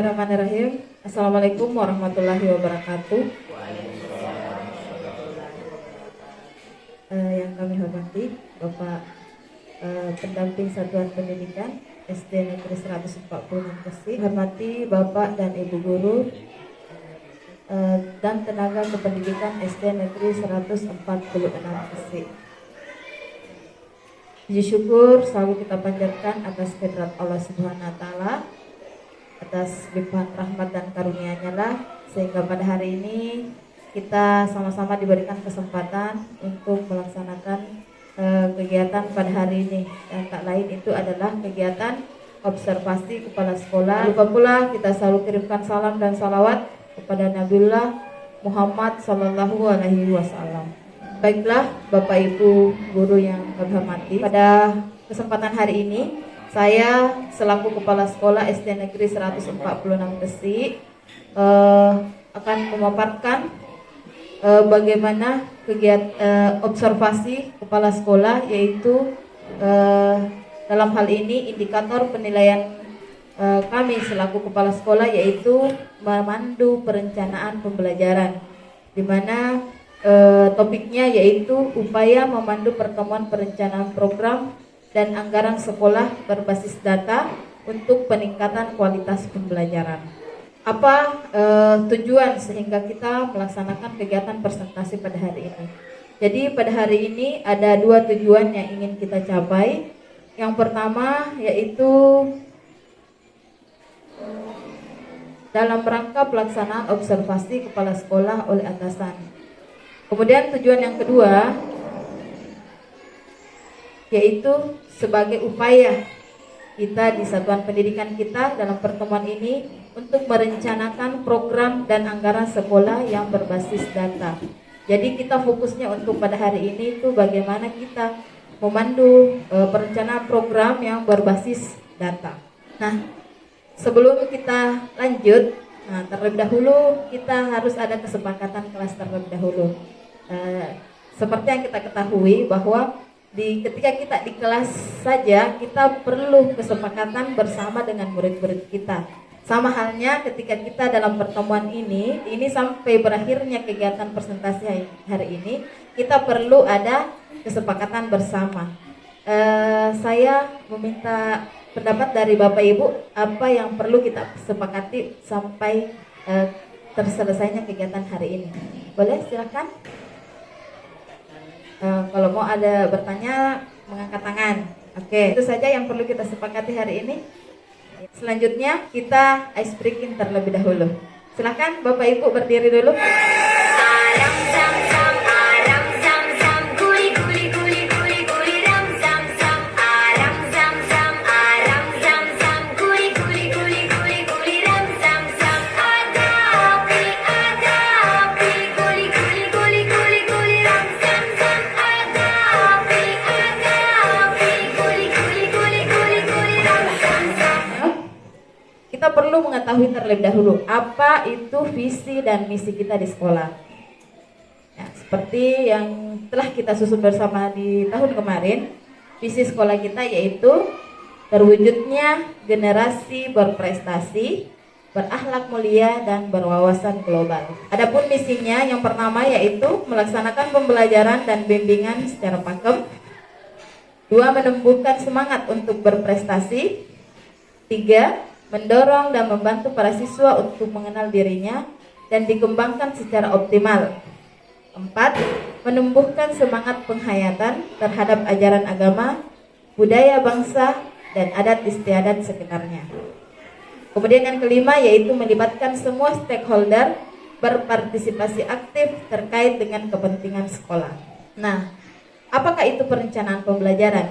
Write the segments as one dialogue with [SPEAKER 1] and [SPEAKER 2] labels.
[SPEAKER 1] Bismillahirrahmanirrahim. Assalamualaikum warahmatullahi wabarakatuh. Yang kami hormati Bapak pendamping Satuan Pendidikan SD Negeri 146 Gresik, hormati Bapak dan Ibu Guru dan tenaga kependidikan SD Negeri 146 Gresik. Puji syukur selalu kita panjatkan atas kehadirat Allah Subhanahu wa taala, atas limpahan rahmat dan karunia-Nya lah, sehingga pada hari ini kita sama-sama diberikan kesempatan untuk melaksanakan kegiatan pada hari ini, dan tak lain itu adalah kegiatan observasi kepala sekolah. Lupa pula kita selalu kirimkan salam dan salawat kepada Nabiullah Muhammad Sallallahu Alaihi Wasallam. Baiklah Bapak Ibu Guru yang kami hormati, pada kesempatan hari ini saya selaku Kepala Sekolah SD Negeri 146 Gresik akan memaparkan bagaimana kegiatan observasi kepala sekolah, yaitu dalam hal ini indikator penilaian kami selaku kepala sekolah, yaitu memandu perencanaan pembelajaran, di mana topiknya yaitu upaya memandu pertemuan perencanaan program dan anggaran sekolah berbasis data untuk peningkatan kualitas pembelajaran. Apa tujuan sehingga kita melaksanakan kegiatan presentasi pada hari ini? Jadi pada hari ini ada dua tujuan yang ingin kita capai. Yang pertama yaitu dalam rangka pelaksanaan observasi kepala sekolah oleh atasan. Kemudian tujuan yang kedua yaitu sebagai upaya kita di satuan pendidikan kita dalam pertemuan ini untuk merencanakan program dan anggaran sekolah yang berbasis data. Jadi kita fokusnya untuk pada hari ini itu bagaimana kita memandu perencanaan program yang berbasis data. Nah, sebelum kita lanjut, terlebih dahulu kita harus ada kesepakatan kelas terlebih dahulu. Seperti yang kita ketahui bahwa ketika kita di kelas saja kita perlu kesepakatan bersama dengan murid-murid kita. Sama halnya ketika kita dalam pertemuan ini sampai berakhirnya kegiatan presentasi hari ini, kita perlu ada kesepakatan bersama. Saya meminta pendapat dari Bapak Ibu apa yang perlu kita sepakati sampai terselesainya kegiatan hari ini. Boleh, silakan. Kalau mau ada bertanya, mengangkat tangan. Oke, itu saja yang perlu kita sepakati hari ini. Selanjutnya kita ice breaking terlebih dahulu. Silakan Bapak Ibu berdiri dulu. Kita perlu mengetahui terlebih dahulu apa itu visi dan misi kita di sekolah. Nah, seperti yang telah kita susun bersama di tahun kemarin, visi sekolah kita yaitu terwujudnya generasi berprestasi, berakhlak mulia dan berwawasan global. Adapun misinya yang pertama yaitu melaksanakan pembelajaran dan bimbingan secara pakem. 2. Menumbuhkan semangat untuk berprestasi. 3. Mendorong dan membantu para siswa untuk mengenal dirinya dan dikembangkan secara optimal. 4. Menumbuhkan semangat penghayatan terhadap ajaran agama, budaya bangsa, dan adat istiadat sekitarnya. Kemudian yang kelima yaitu melibatkan semua stakeholder berpartisipasi aktif terkait dengan kepentingan sekolah. Nah, apakah itu perencanaan pembelajaran?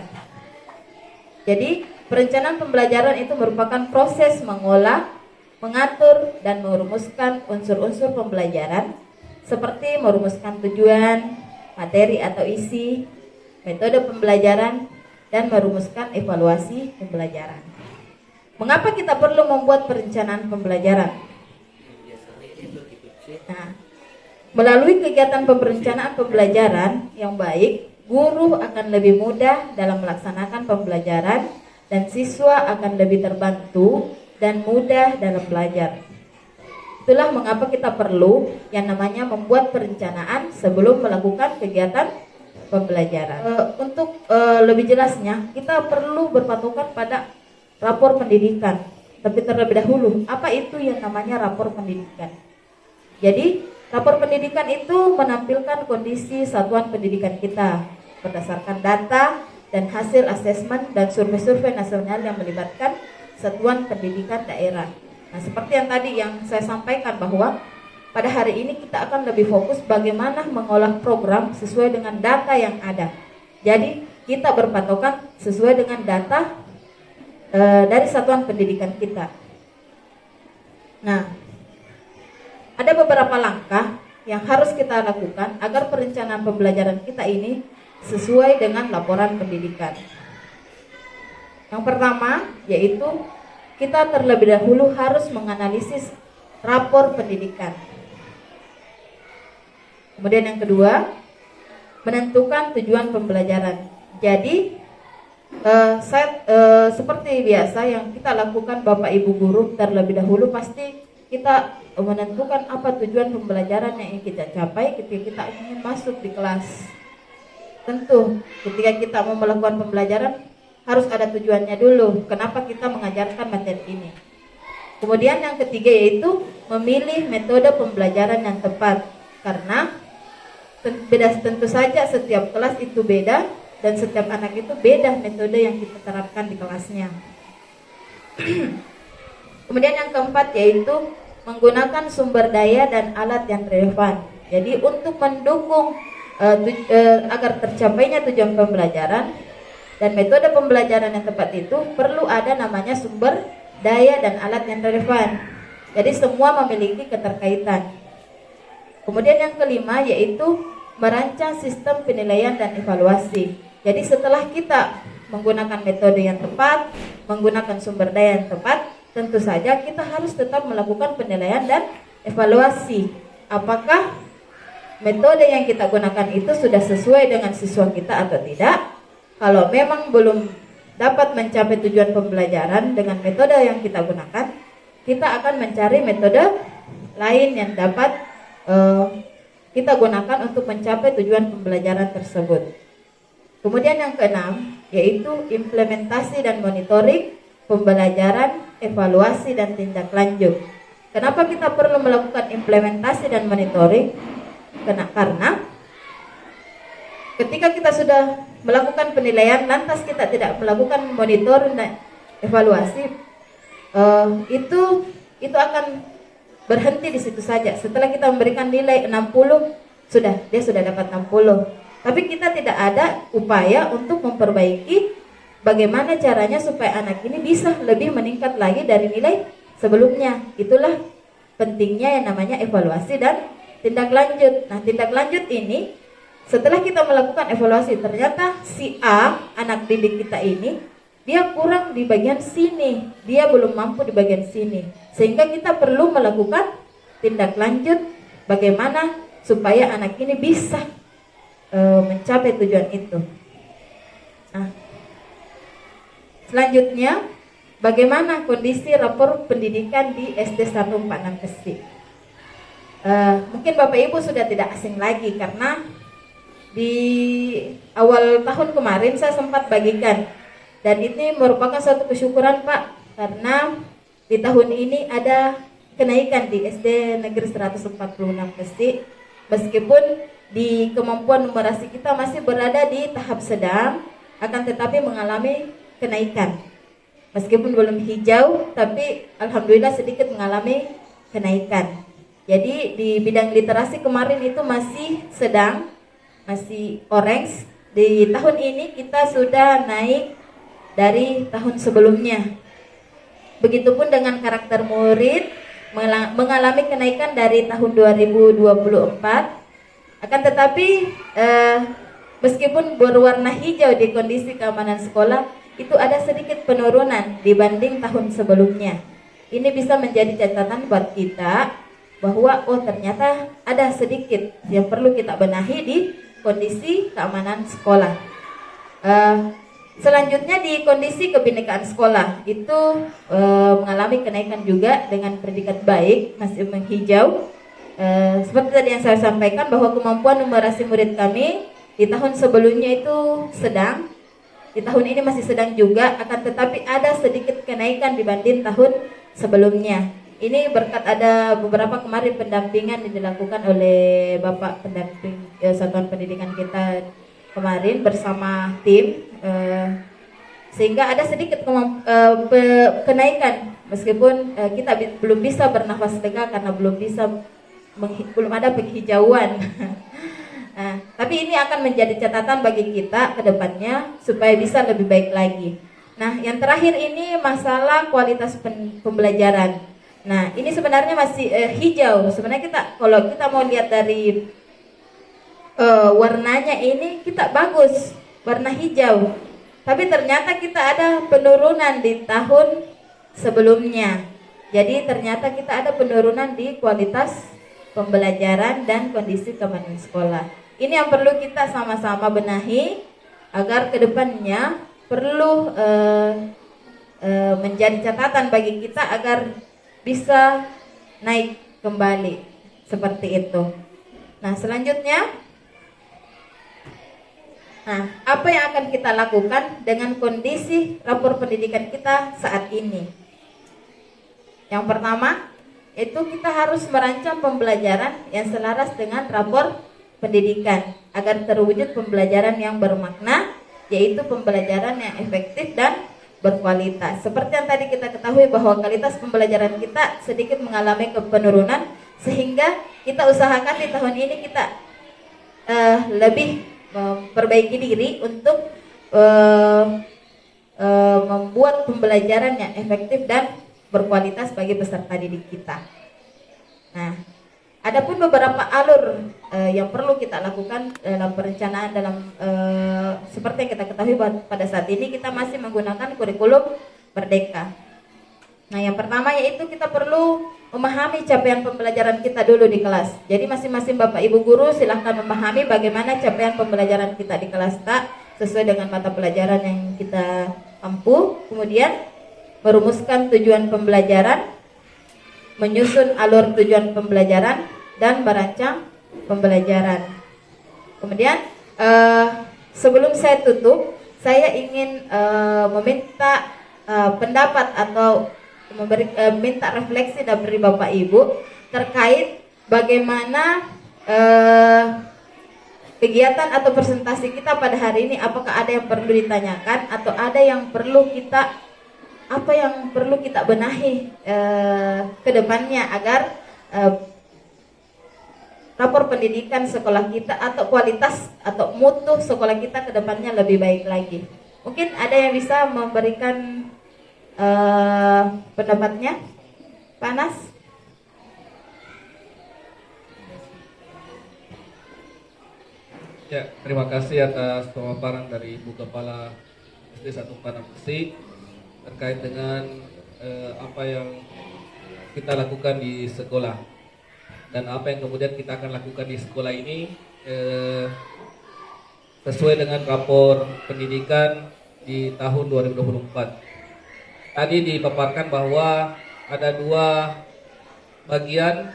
[SPEAKER 1] Jadi, perencanaan pembelajaran itu merupakan proses mengolah, mengatur, dan merumuskan unsur-unsur pembelajaran seperti merumuskan tujuan, materi atau isi, metode pembelajaran, dan merumuskan evaluasi pembelajaran. Mengapa kita perlu membuat perencanaan pembelajaran? Nah, melalui kegiatan perencanaan pembelajaran yang baik, guru akan lebih mudah dalam melaksanakan pembelajaran dan siswa akan lebih terbantu dan mudah dalam belajar. Itulah mengapa kita perlu yang namanya membuat perencanaan sebelum melakukan kegiatan pembelajaran. Untuk lebih jelasnya, kita perlu berpatokan pada rapor pendidikan. Tapi terlebih dahulu, apa itu yang namanya rapor pendidikan? Jadi, rapor pendidikan itu menampilkan kondisi satuan pendidikan kita berdasarkan data dan hasil asesmen dan survei-survei nasional yang melibatkan satuan pendidikan daerah. Nah, seperti yang tadi yang saya sampaikan bahwa pada hari ini kita akan lebih fokus bagaimana mengolah program sesuai dengan data yang ada. Jadi kita berpatokan sesuai dengan data dari satuan pendidikan kita. Nah, ada beberapa langkah yang harus kita lakukan agar perencanaan pembelajaran kita ini sesuai dengan laporan pendidikan. Yang pertama yaitu kita terlebih dahulu harus menganalisis rapor pendidikan. Kemudian yang kedua, menentukan tujuan pembelajaran. Jadi seperti biasa yang kita lakukan Bapak Ibu guru, terlebih dahulu pasti kita menentukan apa tujuan pembelajaran yang ingin kita capai ketika kita ingin masuk di kelas. Tentu ketika kita mau melakukan pembelajaran harus ada tujuannya dulu, kenapa kita mengajarkan materi ini. Kemudian yang ketiga yaitu memilih metode pembelajaran yang tepat. Karena tentu saja setiap kelas itu beda dan setiap anak itu beda metode yang kita terapkan di kelasnya. Kemudian yang keempat yaitu menggunakan sumber daya dan alat yang relevan. Jadi untuk mendukung agar tercapainya tujuan pembelajaran dan metode pembelajaran yang tepat itu perlu ada namanya sumber daya dan alat yang relevan. Jadi semua memiliki keterkaitan. Kemudian yang kelima yaitu merancang sistem penilaian dan evaluasi. Jadi setelah kita menggunakan metode yang tepat, menggunakan sumber daya yang tepat, tentu saja kita harus tetap melakukan penilaian dan evaluasi. Apakah metode yang kita gunakan itu sudah sesuai dengan siswa kita atau tidak? Kalau memang belum dapat mencapai tujuan pembelajaran dengan metode yang kita gunakan, kita akan mencari metode lain yang dapat kita gunakan untuk mencapai tujuan pembelajaran tersebut. Kemudian yang keenam yaitu implementasi dan monitoring pembelajaran, evaluasi dan tindak lanjut. Kenapa kita perlu melakukan implementasi dan monitoring? Karena ketika kita sudah melakukan penilaian, lantas kita tidak melakukan monitoring dan evaluasi, itu akan berhenti di situ saja. Setelah kita memberikan nilai 60, dia sudah dapat 60. Tapi kita tidak ada upaya untuk memperbaiki bagaimana caranya supaya anak ini bisa lebih meningkat lagi dari nilai sebelumnya. Itulah pentingnya yang namanya evaluasi dan tindak lanjut. Nah, tindak lanjut ini setelah kita melakukan evaluasi, ternyata si A, anak didik kita ini, dia kurang di bagian sini, dia belum mampu di bagian sini. Sehingga kita perlu melakukan tindak lanjut bagaimana supaya anak ini bisa mencapai tujuan itu. Nah, selanjutnya, bagaimana kondisi rapor pendidikan di SD 146 Kesi? Mungkin Bapak Ibu sudah tidak asing lagi karena di awal tahun kemarin saya sempat bagikan, dan ini merupakan suatu kesyukuran Pak, karena di tahun ini ada kenaikan di SD Negeri 146 Kesi. Meskipun di kemampuan numerasi kita masih berada di tahap sedang, akan tetapi mengalami kenaikan. Meskipun belum hijau, tapi alhamdulillah sedikit mengalami kenaikan. Jadi di bidang literasi kemarin itu masih sedang, masih orange. Di tahun ini kita sudah naik dari tahun sebelumnya. Begitupun dengan karakter murid mengalami kenaikan dari tahun 2024. Akan tetapi meskipun berwarna hijau di kondisi keamanan sekolah, itu ada sedikit penurunan dibanding tahun sebelumnya. Ini bisa menjadi catatan buat kita bahwa ternyata ada sedikit yang perlu kita benahi di kondisi keamanan sekolah. Selanjutnya di kondisi kebinekaan sekolah itu mengalami kenaikan juga dengan predikat baik, masih menghijau. Seperti tadi yang saya sampaikan bahwa kemampuan numerasi murid kami di tahun sebelumnya itu sedang, di tahun ini masih sedang juga, akan tetapi ada sedikit kenaikan dibanding tahun sebelumnya. Ini berkat ada beberapa kemarin pendampingan yang dilakukan oleh Bapak pendamping satuan pendidikan kita kemarin bersama tim, sehingga ada sedikit kenaikan meskipun kita belum bisa bernafas lega karena belum ada penghijauan. Nah, tapi ini akan menjadi catatan bagi kita ke depannya supaya bisa lebih baik lagi. Nah, yang terakhir ini masalah kualitas pembelajaran. Nah, ini sebenarnya masih hijau. Sebenarnya kalau kita mau lihat dari warnanya ini kita bagus, warna hijau. Tapi ternyata kita ada penurunan di tahun sebelumnya. Jadi ternyata kita ada penurunan di kualitas pembelajaran dan kondisi keamanan sekolah. Ini yang perlu kita sama-sama benahi agar kedepannya perlu menjadi catatan bagi kita agar bisa naik kembali seperti itu. Nah, selanjutnya, apa yang akan kita lakukan dengan kondisi rapor pendidikan kita saat ini? Yang pertama, itu kita harus merancang pembelajaran yang selaras dengan rapor pendidikan agar terwujud pembelajaran yang bermakna, yaitu pembelajaran yang efektif dan berkualitas. Seperti yang tadi kita ketahui bahwa kualitas pembelajaran kita sedikit mengalami penurunan, sehingga kita usahakan di tahun ini kita lebih memperbaiki diri untuk membuat pembelajaran yang efektif dan berkualitas bagi peserta didik kita. Nah, adapun beberapa alur yang perlu kita lakukan dalam perencanaan seperti yang kita ketahui pada saat ini kita masih menggunakan kurikulum Merdeka. Nah, yang pertama yaitu kita perlu memahami capaian pembelajaran kita dulu di kelas. Jadi masing-masing Bapak Ibu guru silahkan memahami bagaimana capaian pembelajaran kita di kelas sesuai dengan mata pelajaran yang kita ampuh. Kemudian merumuskan tujuan pembelajaran, menyusun alur tujuan pembelajaran, dan merancang pembelajaran. Kemudian sebelum saya tutup, saya ingin meminta pendapat atau minta refleksi dari Bapak Ibu terkait bagaimana kegiatan atau presentasi kita pada hari ini. Apakah ada yang perlu ditanyakan atau ada yang perlu kita benahi ke depannya agar rapor pendidikan sekolah kita atau kualitas atau mutu sekolah kita ke depannya lebih baik lagi. Mungkin ada yang bisa memberikan pendapatnya, Pak Anas?
[SPEAKER 2] Ya, terima kasih atas pemaparan dari Ibu Kepala SD 1 Padang Besi terkait dengan apa yang kita lakukan di sekolah dan apa yang kemudian kita akan lakukan di sekolah ini sesuai dengan rapor pendidikan di tahun 2024. Tadi dipaparkan bahwa ada 2 bagian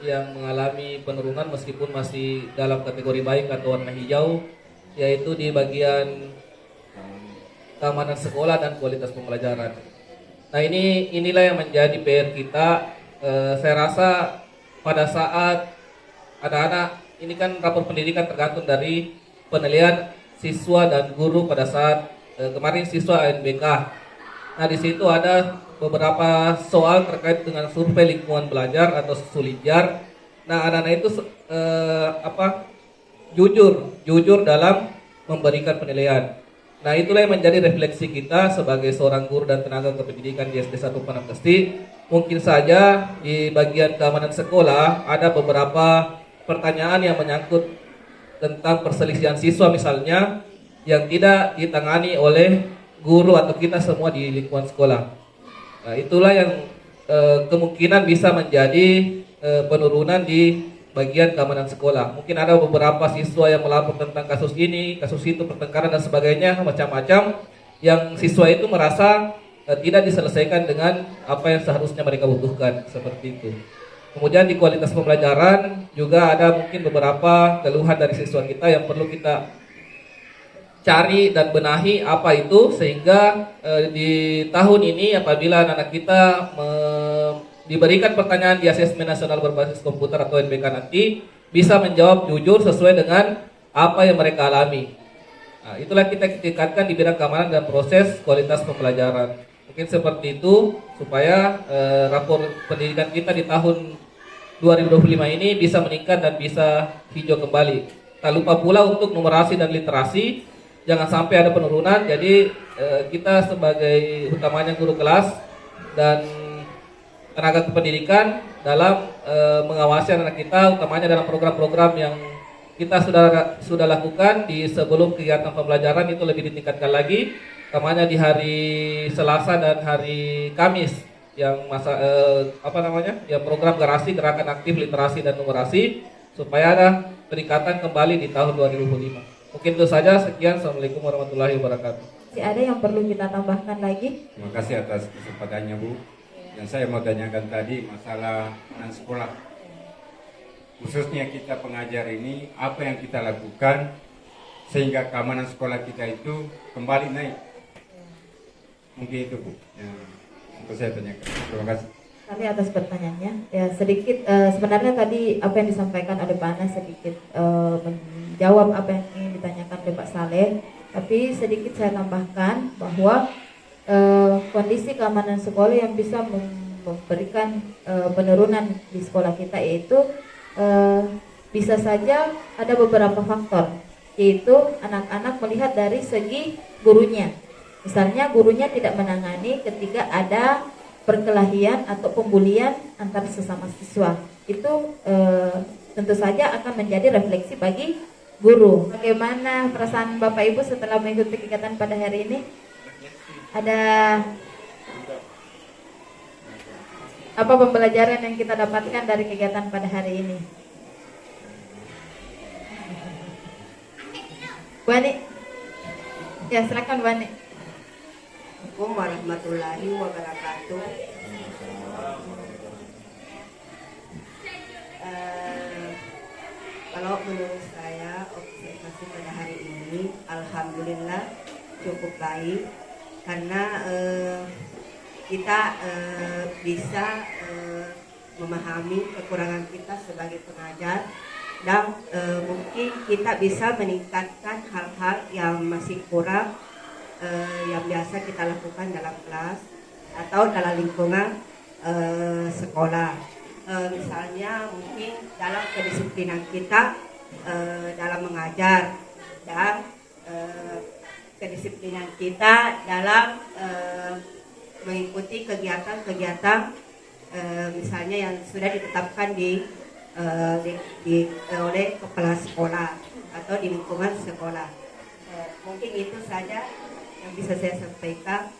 [SPEAKER 2] yang mengalami penurunan meskipun masih dalam kategori baik atau warna hijau, yaitu di bagian keamanan sekolah dan kualitas pembelajaran. Nah, inilah yang menjadi PR kita. Saya rasa pada saat anak-anak ini kan rapor pendidikan tergantung dari penilaian siswa dan guru pada saat kemarin siswa ANBK. Nah, di situ ada beberapa soal terkait dengan survei lingkungan belajar atau Sulijar. Nah, anak-anak itu jujur dalam memberikan penilaian. Nah, itulah yang menjadi refleksi kita sebagai seorang guru dan tenaga kependidikan di SD 1 Padang Besi. Mungkin saja di bagian keamanan sekolah ada beberapa pertanyaan yang menyangkut tentang perselisihan siswa misalnya yang tidak ditangani oleh guru atau kita semua di lingkungan sekolah. Nah, itulah yang kemungkinan bisa menjadi penurunan di bagian keamanan sekolah. Mungkin ada beberapa siswa yang melapor tentang kasus ini, kasus itu, pertengkaran dan sebagainya, macam-macam. yang siswa itu merasa tidak diselesaikan dengan apa yang seharusnya mereka butuhkan, seperti itu. Kemudian di kualitas pembelajaran juga ada mungkin beberapa keluhan dari siswa kita yang perlu kita cari dan benahi apa itu, sehingga di tahun ini apabila anak kita diberikan pertanyaan di asesmen nasional berbasis komputer atau NBK nanti bisa menjawab jujur sesuai dengan apa yang mereka alami. Nah, itulah kita tingkatkan di bidang keamanan dan proses kualitas pembelajaran. Mungkin seperti itu supaya rapor pendidikan kita di tahun 2025 ini bisa meningkat dan bisa hijau kembali. Tak lupa pula untuk numerasi dan literasi, jangan sampai ada penurunan. Jadi kita sebagai utamanya guru kelas dan tenaga kependidikan dalam mengawasi anak kita, utamanya dalam program-program yang kita sudah lakukan di sebelum kegiatan pembelajaran itu lebih ditingkatkan lagi, utamanya di hari Selasa dan hari Kamis yang yang program gerakan aktif literasi dan numerasi, supaya ada peningkatan kembali di tahun 2025. Mungkin itu saja, sekian. Assalamualaikum warahmatullahi wabarakatuh.
[SPEAKER 1] Masih ada yang perlu kita tambahkan lagi?
[SPEAKER 3] Terima kasih atas kesempatannya, Bu. Yang saya mau tanyakan tadi masalah anak sekolah, khususnya kita pengajar ini, apa yang kita lakukan sehingga keamanan sekolah kita itu kembali naik? Mungkin itu, Bu, yang saya tanyakan. Terima kasih.
[SPEAKER 1] Kami atas pertanyaannya. Ya, sedikit sebenarnya tadi apa yang disampaikan oleh Pak Anas sedikit menjawab apa yang ingin ditanyakan oleh Pak Saleh. Tapi sedikit saya tambahkan bahwa kondisi keamanan sekolah yang bisa memberikan penurunan di sekolah kita, yaitu bisa saja ada beberapa faktor, yaitu anak-anak melihat dari segi gurunya. Misalnya gurunya tidak menangani ketika ada perkelahian atau pembulian antar sesama siswa. Itu tentu saja akan menjadi refleksi bagi guru. Bagaimana perasaan Bapak Ibu setelah mengikuti kegiatan pada hari ini? Ada apa pembelajaran yang kita dapatkan dari kegiatan pada hari ini? Wani, ya silakan Wani.
[SPEAKER 4] Assalamualaikum warahmatullahi wabarakatuh. Kalau menurut saya observasi pada hari ini, alhamdulillah cukup baik, karena kita bisa memahami kekurangan kita sebagai pengajar, dan mungkin kita bisa meningkatkan hal-hal yang masih kurang yang biasa kita lakukan dalam kelas atau dalam lingkungan sekolah. Misalnya mungkin dalam kedisiplinan kita dalam mengajar, dan kedisiplinan kita dalam mengikuti kegiatan-kegiatan misalnya yang sudah ditetapkan oleh kepala sekolah atau di lingkungan sekolah. Mungkin itu saja yang bisa saya sampaikan.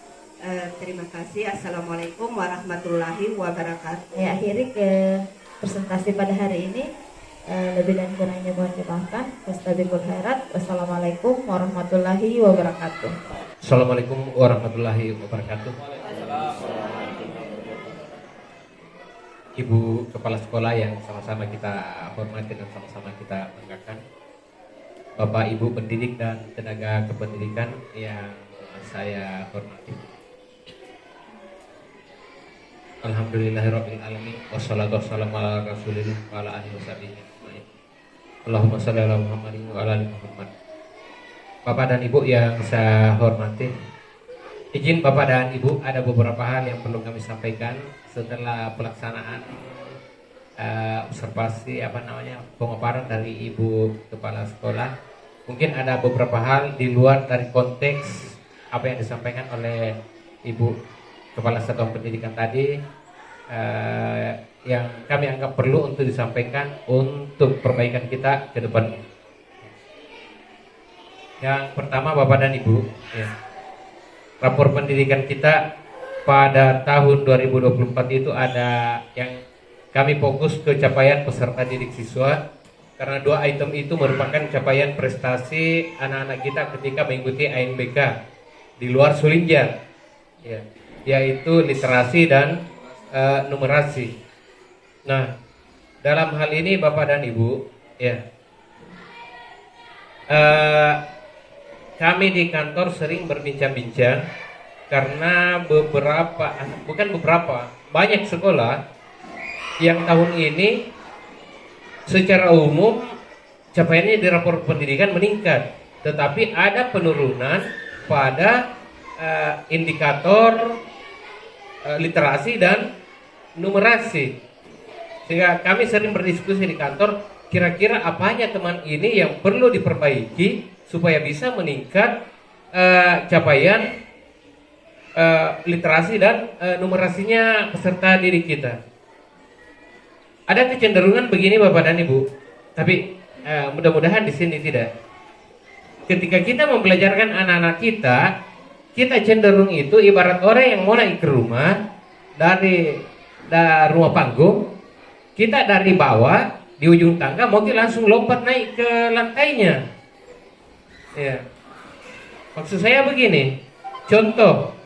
[SPEAKER 4] Terima kasih. Assalamualaikum warahmatullahi wabarakatuh.
[SPEAKER 1] Ya, akhiri ke presentasi pada hari ini. Lebih dan kurangnya mohon dimaafkan. Wastabiqul khairat. Wassalamualaikum warahmatullahi wabarakatuh.
[SPEAKER 5] Assalamualaikum warahmatullahi wabarakatuh. Ibu Kepala Sekolah yang sama-sama kita hormati dan sama-sama kita banggakan, Bapak Ibu pendidik dan tenaga kependidikan yang saya hormati. Alhamdulillahirabbil alamin, wassalatu wassalamu ala rasulillah wa ala alihi washabihi. Allahumma shalli ala Muhammadin wa ala ali Muhammad. Bapak dan Ibu yang saya hormati, izin Bapak dan Ibu, ada beberapa hal yang perlu kami sampaikan setelah pelaksanaan observasi pemaparan dari Ibu Kepala Sekolah. Mungkin ada beberapa hal di luar dari konteks apa yang disampaikan oleh Ibu Kepala Satuan Pendidikan tadi, yang kami anggap perlu untuk disampaikan untuk perbaikan kita ke depan. Yang pertama, Bapak dan Ibu, rapor pendidikan kita pada tahun 2024 itu ada yang kami fokus ke capaian peserta didik siswa, karena dua item itu merupakan capaian prestasi anak-anak kita ketika mengikuti ANBK. di luar Sulinjar, ya, yaitu literasi dan numerasi. Nah, dalam hal ini Bapak dan Ibu, ya, kami di kantor sering berbincang-bincang karena banyak sekolah yang tahun ini secara umum capaiannya di rapor pendidikan meningkat, tetapi ada penurunan pada indikator literasi dan numerasi. Sehingga kami sering berdiskusi di kantor, kira-kira apanya teman ini yang perlu diperbaiki supaya bisa meningkat capaian literasi dan numerasinya peserta didik kita. Ada kecenderungan begini Bapak dan Ibu, tapi mudah-mudahan di sini tidak. Ketika kita membelajarkan anak-anak kita cenderung itu ibarat orang yang mau naik ke rumah dari rumah panggung, kita dari bawah di ujung tangga mau langsung lompat naik ke lantainya. Ya. Maksud saya begini, contoh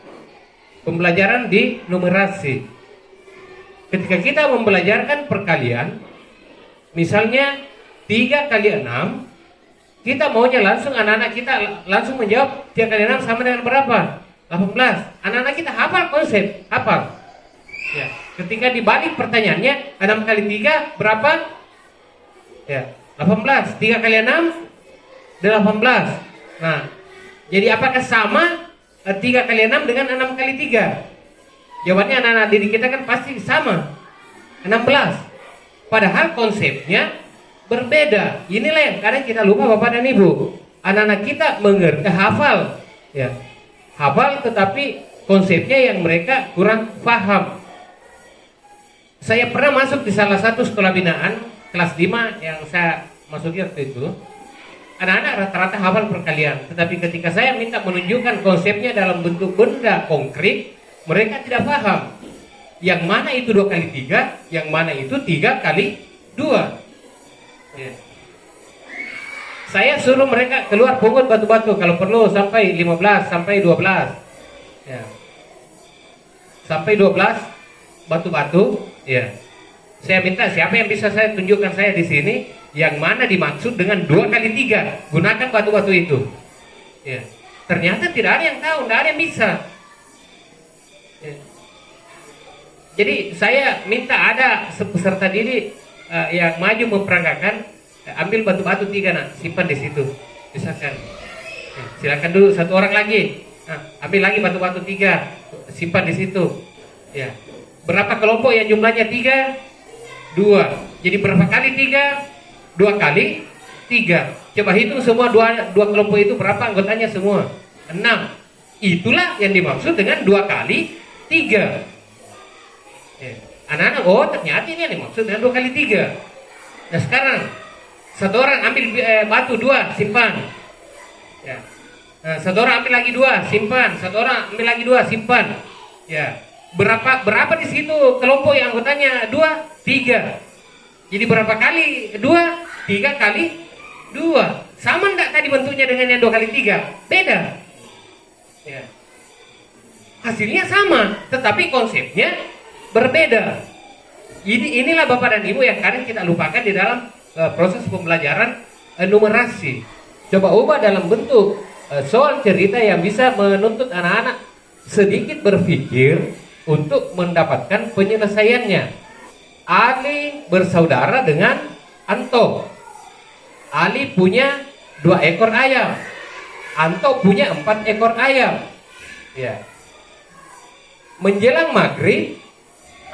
[SPEAKER 5] pembelajaran di numerasi. Ketika kita membelajarkan perkalian, misalnya 3 kali 6, kita maunya langsung anak-anak kita langsung menjawab 3 kali 6 sama dengan berapa? 18. Anak-anak kita hafal konsep, hafal. Ya. Ketika dibalik pertanyaannya, 6 kali 3 berapa? Ya, 18. 3 kali 6 18. Nah, jadi apakah sama 3 kali 6 dengan 6 kali 3? Jawabannya anak-anak didik kita kan pasti sama, 16. Padahal konsepnya berbeda. Inilah yang kadang kita lupa Bapak dan Ibu. Anak-anak kita mengerti, hafal, ya, hafal, tetapi konsepnya yang mereka kurang paham. Saya pernah masuk di salah satu sekolah binaan kelas 5 yang saya masuki waktu itu. Anak-anak rata-rata hafal perkalian, tetapi ketika saya minta menunjukkan konsepnya dalam bentuk benda konkret, mereka tidak paham. Yang mana itu 2 kali 3, yang mana itu 3 kali 2. Ya. Saya suruh mereka keluar pungut batu-batu kalau perlu sampai 15, sampai 12. Ya. Sampai 12 batu-batu, ya. Saya minta siapa yang bisa saya tunjukkan saya di sini yang mana dimaksud dengan 2 kali 3, gunakan batu-batu itu. Ya. Ternyata tidak ada yang tahu, tidak ada yang bisa. Ya. Jadi saya minta ada peserta didik yang maju memperagakan, ambil batu-batu 3 nak, simpan di situ, misalkan. Ya, silakan dulu satu orang lagi, ambil lagi batu-batu 3, simpan di situ. Ya. Berapa kelompok yang jumlahnya 3? 2. Jadi berapa kali 3? 2 kali 3. Coba hitung semua 2 kelompok itu berapa anggotanya semua? 6. Itulah yang dimaksud dengan 2 kali 3. Ya. Anak-anak, oh ternyata ini yang dimaksud dengan 2 kali 3. Nah sekarang satu orang ambil batu 2, simpan. Ya. Nah, satu orang ambil lagi 2, simpan. Satu orang ambil lagi 2, simpan. Ya. Berapa di situ kelompok yang anggotanya 2? 3. Jadi berapa kali 2? 3 kali 2. Sama enggak tadi bentuknya dengan yang 2 kali 3? Beda. Ya. Hasilnya sama, tetapi konsepnya berbeda. Inilah Bapak dan Ibu yang kadang kita lupakan di dalam proses pembelajaran numerasi. Coba ubah dalam bentuk soal cerita yang bisa menuntut anak-anak sedikit berpikir untuk mendapatkan penyelesaiannya. Ali bersaudara dengan Anto. Ali punya 2 ekor ayam. Anto punya 4 ekor ayam. Ya. Menjelang maghrib,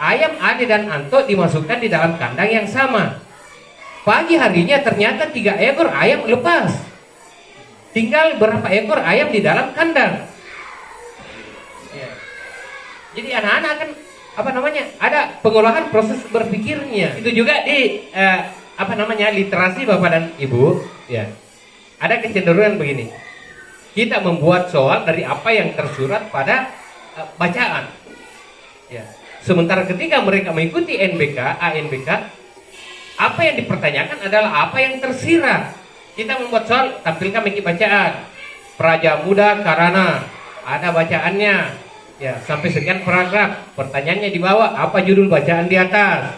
[SPEAKER 5] ayam Ali dan Anto dimasukkan di dalam kandang yang sama. Pagi harinya ternyata 3 ekor ayam lepas. Tinggal berapa ekor ayam di dalam kandang. Ya. Jadi anak-anak kan ada pengolahan proses berpikirnya. Itu juga di literasi Bapak dan Ibu, ya. Ada kecenderungan begini. Kita membuat soal dari apa yang tersurat pada bacaan. Ya. Sementara ketika mereka mengikuti ANBK, apa yang dipertanyakan adalah apa yang tersirat. Kita membuat soal, tampilkan mengikuti bacaan. Praja Muda Karana, ada bacaannya. Ya, sampai sekian paragraf. Pertanyaannya di bawah, apa judul bacaan di atas?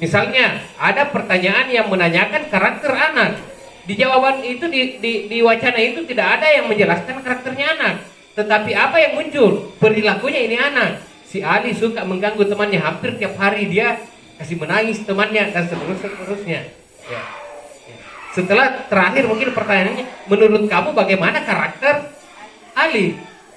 [SPEAKER 5] Misalnya, ada pertanyaan yang menanyakan karakter anak. Di jawaban itu, di wacana itu tidak ada yang menjelaskan karakternya anak. Tetapi apa yang muncul? Perilakunya ini anak. Si Ali suka mengganggu temannya, hampir tiap hari dia kasih menangis temannya, dan seterusnya. Ya. Setelah terakhir mungkin pertanyaannya, menurut kamu bagaimana karakter Ali?